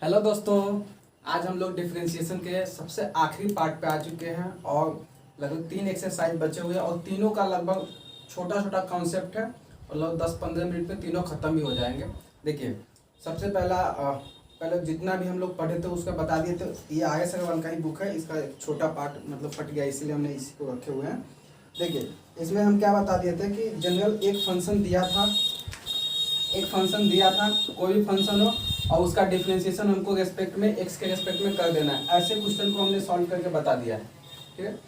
Hello दोस्तों, आज हम लोग डिफरेंशिएशन के सबसे आखिरी पार्ट पे आ चुके हैं और लगभग 3 एक्सरसाइज बचे हुए हैं और तीनों का लगभग छोटा छोटा कॉन्सेप्ट है और लगभग 10-15 मिनट में तीनों खत्म भी हो जाएंगे। देखिए, सबसे पहले जितना भी हम लोग पढ़े थे उसका बता दिए थे। ये IAS अग्रवाल का ही बुक है, इसका एक छोटा पार्ट मतलब फट गया, इसीलिए हमने इसी को रखे हुए हैं। देखिए, इसमें हम क्या बता दिए थे कि जनरल एक फंक्शन दिया था, कोई भी फंक्शन हो और उसका डिफरेंशिएशन हमको रेस्पेक्ट में एक्स के रेस्पेक्ट में कर देना है। ऐसे क्वेश्चन को हमने सॉल्व करके बता दिया है। ठीक है,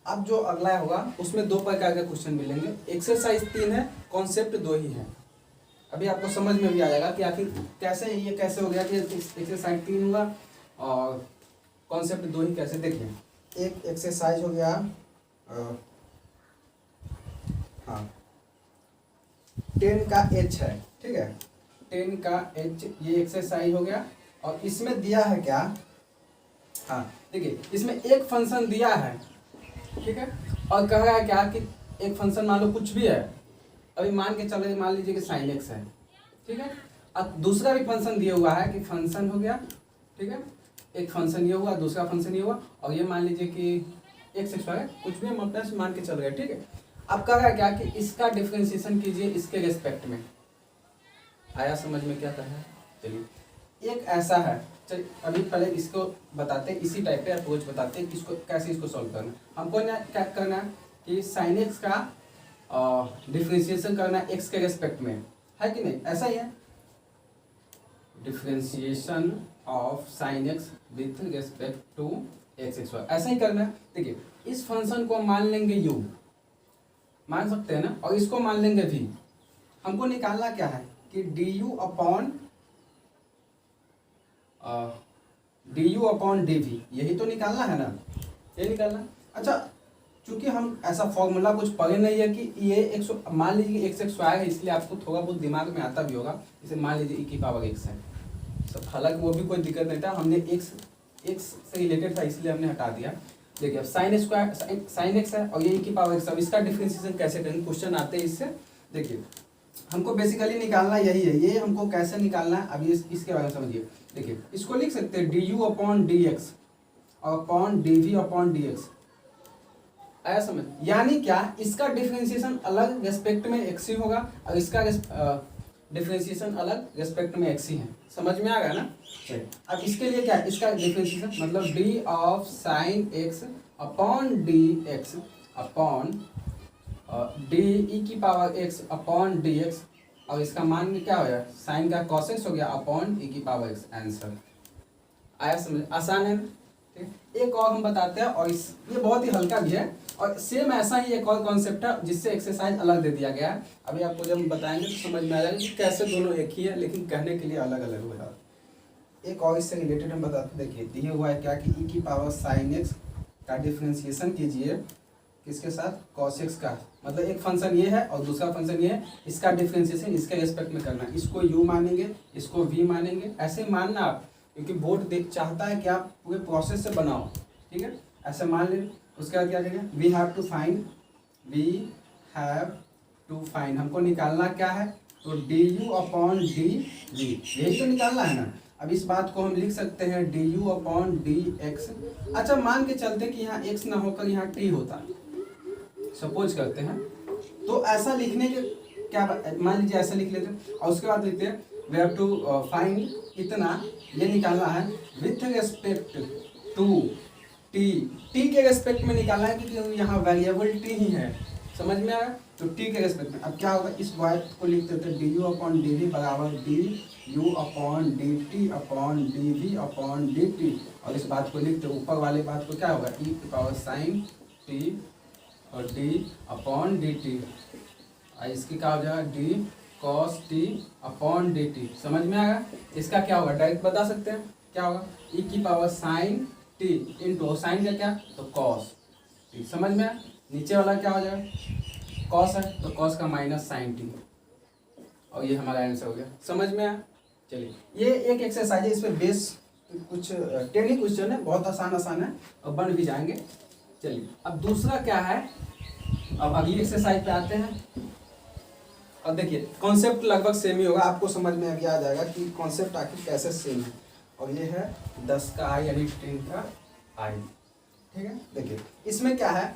अब जो अगला होगा उसमें 2 प्रकार के क्वेश्चन मिलेंगे। एक्सरसाइज 3 है, कॉन्सेप्ट 2 ही है। अभी आपको समझ में भी आ जाएगा कि आखिर कैसे हो गया कि एक्सरसाइज 3 हुआ और कॉन्सेप्ट 2 ही कैसे। देखिए, एक एक्सरसाइज हो गया, हाँ 10 का h है। ठीक है, 10 का h ये एक्सरसाइज हो गया और इसमें दिया है क्या, हाँ देखिए, इसमें एक फंक्शन दिया है। ठीक है, और कह रहा है क्या कि एक फंक्शन मान लो कुछ भी है, अभी मान लीजिए कि sin x है। ठीक है, अब दूसरा भी फंक्शन दिया हुआ है कि फंक्शन हो गया। ठीक है, एक फंक्शन ये हुआ, दूसरा फंक्शन ये हुआ और ये मान लीजिए कि x स्क्वायर कुछ भी हम अपने से मान के चल रहे हैं। ठीक है, अब कह रहा है क्या कि इसका डिफरेंशिएशन कीजिए इसके रेस्पेक्ट में। आया समझ में क्या कहा है? चलिए, एक ऐसा है, चलिए अभी पहले इसको बताते हैं, इसी टाइप पे अप्रोच बताते हैं कि इसको कैसे इसको सॉल्व करना। हमको क्या करना है कि sin x का डिफरेंशिएशन करना है x के रेस्पेक्ट में, है कि नहीं? ऐसा ही है, differentiation of sin x with respect to x ऐसा ही करना है। देखिए, इस फंक्शन को मान लेंगे u, मान सकते हैं ना, और इसको मान लेंगे v। हमको निकालना क्या है कि du अपॉन dv, यही तो निकालना है ना, ये निकालना। अच्छा, चूंकि हम ऐसा फॉर्मूला कुछ पढ़े नहीं है कि ये मान लीजिए x स्क्वायर है, इसलिए आपको थोड़ा बहुत दिमाग में आता भी होगा। इसे मान लीजिए e की पावर x है सब, हालांकि वो भी कोई दिक्कत नहीं था, हमने x से रिलेटेड था इसलिए हमने हटा दिया। देखिए, अब sin x है और ये e की पावर x, अब इसका डिफरेंशिएशन कैसे करेंगे, क्वेश्चन आते हैं इससे। देखिए, हमको बेसिकली निकालना यही है, ये हमको कैसे निकालना है अभी इसके बारे में समझिए। देखिए, इसको लिख सकते हैं du अपॉन dx और अपॉन dv अपॉन dx। आया समझ? यानी क्या, इसका डिफरेंशिएशन अलग रेस्पेक्ट में x ही होगा और इसका डिफरेंशिएशन अलग रेस्पेक्ट में x ही है। समझ में आ गया ना? चलिए, अब इसके लिए क्या है, इसका डिफरेंशिएशन मतलब d of sine x upon dx upon D E की पावर x अपॉन dx, और इसका मान क्या हो गया, साइन का cos x हो गया अपॉन e की पावर x। आंसर आया समझ? आसान है ना? ठीक, एक और हम बताते हैं और ये बहुत ही हल्का भी है और सेम ऐसा ही एक और कॉन्सेप्ट है जिससे एक्सरसाइज अलग दे दिया गया है। अभी आपको जब हम बताएंगे तो समझ में आ जाएगा कि कैसे दोनों एक ही है लेकिन कहने के लिए अलग अलग हो जाता है। एक और इससे रिलेटेड हम बताते हैं। देखिए, दिया हुआ है क्या कि e की पावर साइन x का डिफरेंशिएशन कीजिए किसके साथ, cos x का, मतलब एक फंक्शन ये है और दूसरा फंक्शन ये है, इसका डिफरेंशिएशन इसके रेस्पेक्ट में करना है। इसको u मानेंगे, इसको v मानेंगे, ऐसे मानना आप, क्योंकि बोर्ड चाहता है कि आप पूरे प्रोसेस से बनाओ। ठीक है, ऐसे मान लें। उसके बाद क्या करेंगे, वी हैव टू फाइंड, हमको निकालना क्या है, तो du अपॉन dv, यही तो निकालना है ना। अब इस बात को हम लिख सकते हैं du अपॉन dx। अच्छा, मान के चलते कि यहाँ x ना होकर यहाँ t होता, सपोज करते हैं, तो ऐसा लिखने के क्या, मान लीजिए ऐसा लिख लेते हैं और उसके बाद लिखते हैं वी हैव टू फाइंड, इतना ये निकालना है विथ रेस्पेक्ट टू t के रेस्पेक्ट में निकालना है क्योंकि यहाँ वेरिएबल t ही है। समझ में आया? तो t के रेस्पेक्ट में अब क्या होगा, इस बात को लिख देते हैं du अपॉन dv बराबर du upon dt upon dv upon dt, और इस बात को लिखते ऊपर वाले बात को क्या होगा, e की पावर साइन t और d अपॉन dt, और इसकी क्या हो जाएगा d cos t upon dt। समझ में आएगा? इसका क्या होगा डायरेक्ट बता सकते हैं, क्या होगा, e की power sine t into sine का क्या, तो cos t। समझ में आया? नीचे वाला क्या हो जाएगा, cos है तो cos का माइनस साइन t, और ये हमारा आंसर हो गया। समझ में आया? चलिए, ये एक एक्सरसाइज है, इस पर बेस कुछ 10 ही क्वेश्चन है, बहुत आसान है और बन भी जाएंगे। चलिए, अब दूसरा क्या है, अब अगली एक्सरसाइज पे आते हैं। और देखिए, कॉन्सेप्ट लगभग सेम ही होगा, आपको समझ में अभी आ जाएगा कि कॉन्सेप्ट आखिर कैसे सेम है। और ये है 10 का i यानी 10 का i। ठीक है, देखिए इसमें क्या है,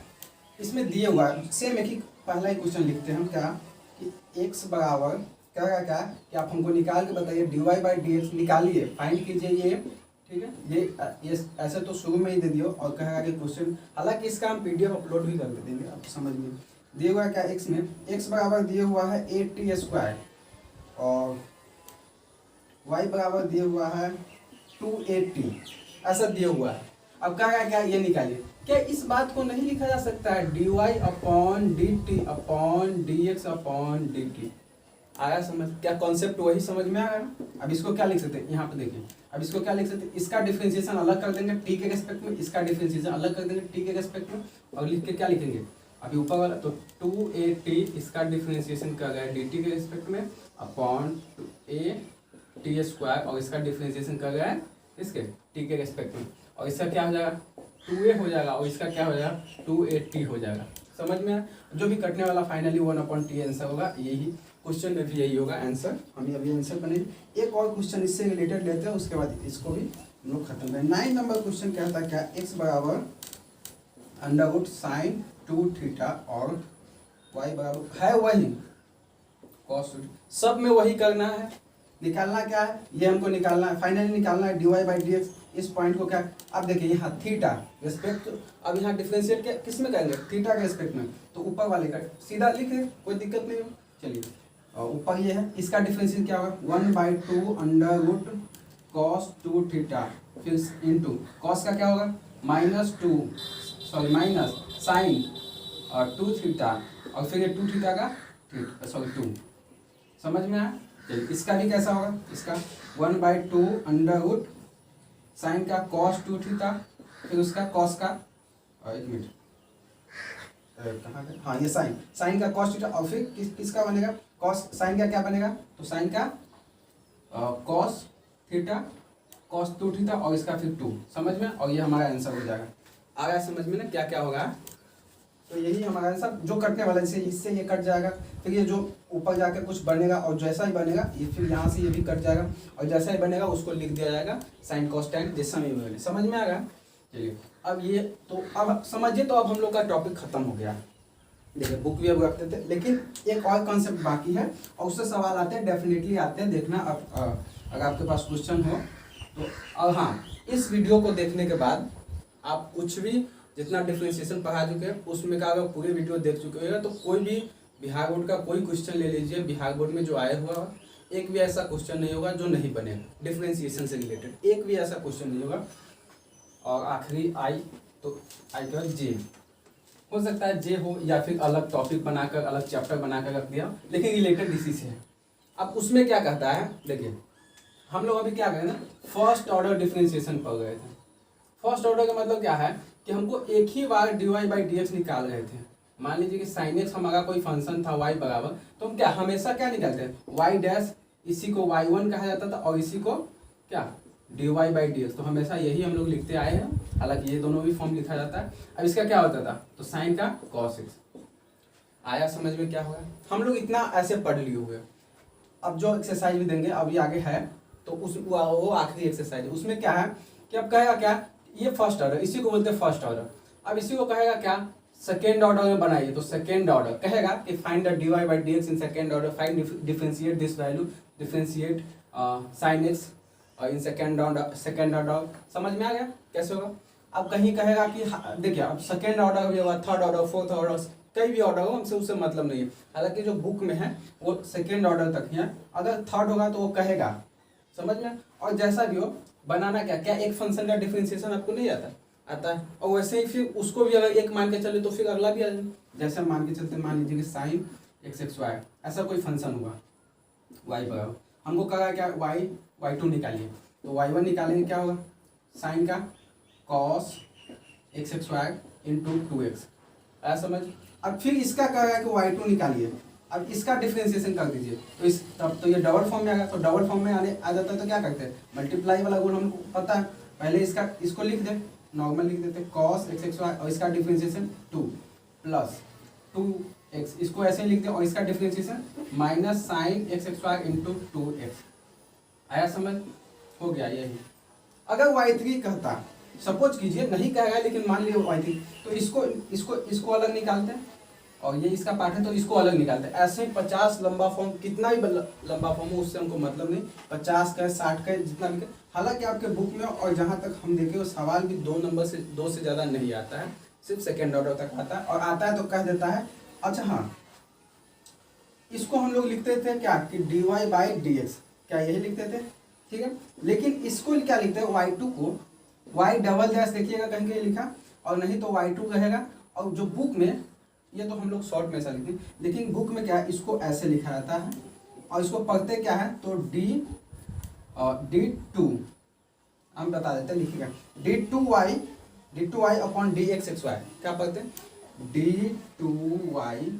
इसमें दिए हुआ है सेम एक ही पहला ही क्वेश्चन लिखते हैं हम क्या कि x बराबर क्या क्या क्या कि आप हमको निकाल के बताइए dy/dx निकालिए, फाइंड कीजिए ये। ठीक है, ये ऐसे तो शुरू में ही दे दियो और कहेगा कि क्वेश्चन, हालांकि इसका हम पीडीएफ अपलोड भी कर देंगे, आप समझ में दिए हुआ है क्या x में, x बराबर दिए हुआ है 8t² और y बराबर दिए हुआ है 280, ऐसा दिया हुआ है। अब कहा क्या ये निकालिए, क्या इस बात को नहीं लिखा जा सकता है dy/dt/dx/dt। आया समझ, क्या कॉन्सेप्ट वही समझ में आ गया। अब इसको क्या लिख सकते हैं, यहाँ पे देखिए, अब इसको क्या लिख सकते हैं, इसका डिफरेंशिएशन अलग कर देंगे t के रेस्पेक्ट में, इसका डिफरेंशिएशन अलग कर देंगे t के रेस्पेक्ट में, और लिख के क्या लिखेंगे अभी ऊपर वाला, तो 2a इसका डिफरेंशिएशन कर रहा है dt के रेस्पेक्ट में अपॉन a t² और इसका डिफरेंशिएशन कर रहा है इसके t के रेस्पेक्ट में, और इसका क्या हो जाएगा 2a हो जाएगा और इसका क्या हो जाएगा 2at हो जाएगा। समझ में आया, जो भी कटने वाला फाइनली 1/t आंसर होगा। यही क्वेश्चन में भी यही होगा आंसर, हम अभी आंसर बनेंगे। एक और क्वेश्चन इससे रिलेटेड लेते हैं, उसके बाद इसको भी हम लोग खत्म करें। 9 नंबर क्वेश्चन कहता है क्या, x बराबर √sin 2θ और y बराबर है वही cos 2θ, सब में वही करना है। निकालना क्या है, ये हमको निकालना है, फाइनली निकालना है dy/dx। इस पॉइंट को क्या, अब देखिए यहाँ थीटा रेस्पेक्ट, अब यहाँ डिफरेंशिएट किस में करेंगे, थीटा के रेस्पेक्ट में, तो ऊपर वाले का सीधा लिख दे, कोई दिक्कत नहीं हो। चलिए, और ऊपर ये है, इसका डिफरेंशिएट क्या होगा 1/2 √cos 2θ, फिर इंटू cos का क्या होगा माइनस साइन और 2θ, और फिर ये 2θ का 2। समझ में आया। चलिए, इसका भी कैसा होगा, इसका 1/2 साइन का cos 2θ, फिर उसका cos का, एक मिनट कहाँ गया, हाँ ये साइन का cos थीटा, और फिर किसका बनेगा cos, साइन का क्या बनेगा, तो साइन का cos थीटा cos 2θ और इसका फिर 2। समझ में, और ये हमारा आंसर हो जाएगा। आ गया समझ में ना क्या क्या होगा, तो यही हमारा आंसर जो कटने वाला है, इससे ये कट जाएगा, फिर ये जो ऊपर जाकर कुछ बनेगा और जैसा ही बनेगा ये फिर यहाँ से ये भी कट जाएगा, और जैसा ही बनेगा उसको लिख दिया जाएगा साइन cos tan जैसा भी बने। समझ में आ गया। चलिए, अब ये तो अब समझिए, तो अब हम लोग का टॉपिक खत्म हो गया। देखिए बुक भी अब रखते थे, लेकिन एक और कॉन्सेप्ट बाकी है और उससे सवाल आते हैं, डेफिनेटली आते हैं, देखना। अब अगर आपके पास क्वेश्चन हो तो, अब हाँ, इस वीडियो को देखने के बाद आप कुछ भी जितना डिफरेंशिएशन पढ़ा चुके हैं उसमें का अगर पूरे वीडियो देख चुके हो तो कोई भी बिहार बोर्ड का कोई क्वेश्चन ले लीजिए, बिहार बोर्ड में जो आया हुआ एक भी ऐसा क्वेश्चन नहीं होगा जो नहीं बनेगा डिफरेंशिएशन से रिलेटेड, एक भी ऐसा क्वेश्चन नहीं होगा। और आखिरी आई, तो आई के बाद जे हो सकता है, जे हो या फिर अलग टॉपिक बनाकर अलग चैप्टर बनाकर रख दिया, लेकिन रिलेटेड इसी से है। अब उसमें क्या कहता है, देखिए हम लोग अभी क्या करें ना, फर्स्ट ऑर्डर डिफरेंशिएशन पढ़ रहे थे। फर्स्ट ऑर्डर का मतलब क्या है कि हमको एक ही बार dy/dx निकाल रहे थे। मान लीजिए कि sin x हमारा कोई फंक्शन था y बराबर, तो हम क्या हमेशा क्या निकालते हैं y', इसी को y1 कहा जाता था और इसी को क्या dy/dx, तो हमेशा यही हम लोग लिखते आए हैं। हालांकि ये दोनों भी फॉर्म लिखा जाता है। अब इसका क्या होता था, तो साइन का cos x। आया समझ में क्या होगा, हम लोग इतना ऐसे पढ़ लिए हुए। अब जो एक्सरसाइज भी देंगे अभी आगे है, तो उस वो आखिरी एक्सरसाइज, उसमें क्या है कि अब कहेगा क्या, ये फर्स्ट ऑर्डर, इसी को बोलते हैं फर्स्ट ऑर्डर। अब इसी को कहेगा क्या, सेकेंड ऑर्डर में बनाइए, तो सेकेंड ऑर्डर कहेगा कि find the dy/dx in second order, find differentiate this value, differentiate sin x in second order. समझ में आ गया कैसे होगा। अब कहीं कहेगा कि देखिए, अब सेकेंड ऑर्डर भी होगा, थर्ड ऑर्डर, फोर्थ ऑर्डर, कई भी ऑर्डर हो, हमसे उससे मतलब नहीं है। हालांकि जो बुक में है वो सेकेंड ऑर्डर तक है, अगर थर्ड होगा तो वो कहेगा। समझ में, और जैसा भी हो बनाना क्या एक फंक्शन का डिफरेंशिएशन आपको नहीं आता है, और वैसे ही फिर उसको भी अगर एक मान के चले तो फिर अगला भी आ जाए। जैसे हम मान के चलते, मान लीजिए कि साइन x(y) ऐसा कोई फंक्शन हुआ y बराबर, हमको कहा क्या y2 निकालिए, तो y1 निकालेंगे, क्या होगा साइन का cos x(y) इंटू 2x। ऐसा समझ। अब फिर इसका कहा कि y2 निकालिए, अब इसका डिफरेंशिएशन कर दीजिए, तो इस तब तो ये डबल फॉर्म में आ गया, तो डबल फॉर्म में आ जाता है तो क्या करते हैं, मल्टीप्लाई वाला रूल हमको पता है, पहले इसको लिख दे, नॉर्मल लिख देते cos x(y) और इसका डिफरेंशिएशन 2 प्लस 2x, इसको ऐसे ही लिख दे, और इसका differentiation minus sign x(y) into 2x। आया समझ, हो गया यही। अगर y3 कहता, सपोज कीजिए नहीं कहेगा लेकिन मान लिया y3, तो इसको अलग निकालते हैं और ये इसका पार्ट है तो इसको अलग निकालते हैं। ऐसे ही 50 लंबा फॉर्म, कितना भी लंबा फॉर्म हो उससे हमको मतलब नहीं, 50 का 60 का जितना भी। हालांकि आपके बुक में और जहाँ तक हम देखे वो सवाल भी 2 से ज़्यादा नहीं आता है, सिर्फ सेकेंड ऑर्डर तक आता है, और आता है तो कह देता है। अच्छा हाँ, इसको हम लोग लिखते थे क्या कि dy/dx, क्या यही लिखते थे, ठीक है। लेकिन इसको क्या लिखते हैं, y2 को y डबल डैश, देखिएगा कहीं कहीं लिखा, और नहीं तो y2 रहेगा। और जो बुक में, ये तो हम लोग शॉर्ट में ऐसा लिखते हैं, लेकिन बुक में क्या है, इसको ऐसे लिखा जाता है और इसको पढ़ते क्या है तो d2 हम बता देते हैं, लिखिएगा d2y अपॉन dxxy, क्या पढ़ते हैं d2y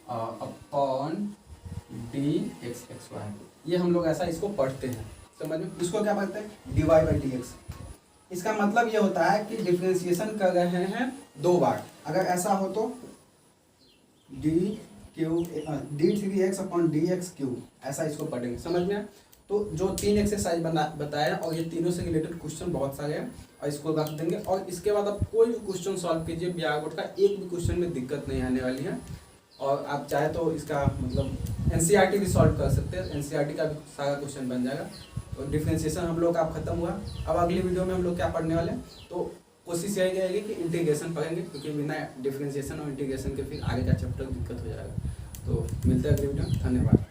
अपॉन dxxy, ये हम लोग ऐसा इसको पढ़ते हैं, समझ में। इसको क्या पढ़ते हैं dy/dx। इसका मतलब ये होता है कि डिफरेंशिएशन कर रहे हैं 2 बार। अगर ऐसा हो तो d3x अपॉन dx3, ऐसा इसको पढ़ेंगे, समझ में। तो जो 3 एक्सरसाइज बताया और ये तीनों से रिलेटेड क्वेश्चन बहुत सारे हैं और इसको रख देंगे। और इसके बाद आप कोई भी क्वेश्चन सॉल्व कीजिए, बिहार बोर्ड का एक भी क्वेश्चन में दिक्कत नहीं आने वाली है। और आप चाहे तो इसका मतलब एनसीईआरटी भी सॉल्व कर सकते हैं, एनसीईआरटी का भी सारा क्वेश्चन बन जाएगा। तो डिफरेंशिएशन हम लोग का खत्म हुआ। अब अगली वीडियो में हम लोग क्या पढ़ने वाले हैं, तो कोशिश यही रहेगी कि इंटीग्रेशन पढ़ेंगे, क्योंकि बिना डिफरेंशिएशन और इंटीग्रेशन के फिर आगे का चैप्टर दिक्कत हो जाएगा। तो मिलते हैं अगली वीडियो में, धन्यवाद।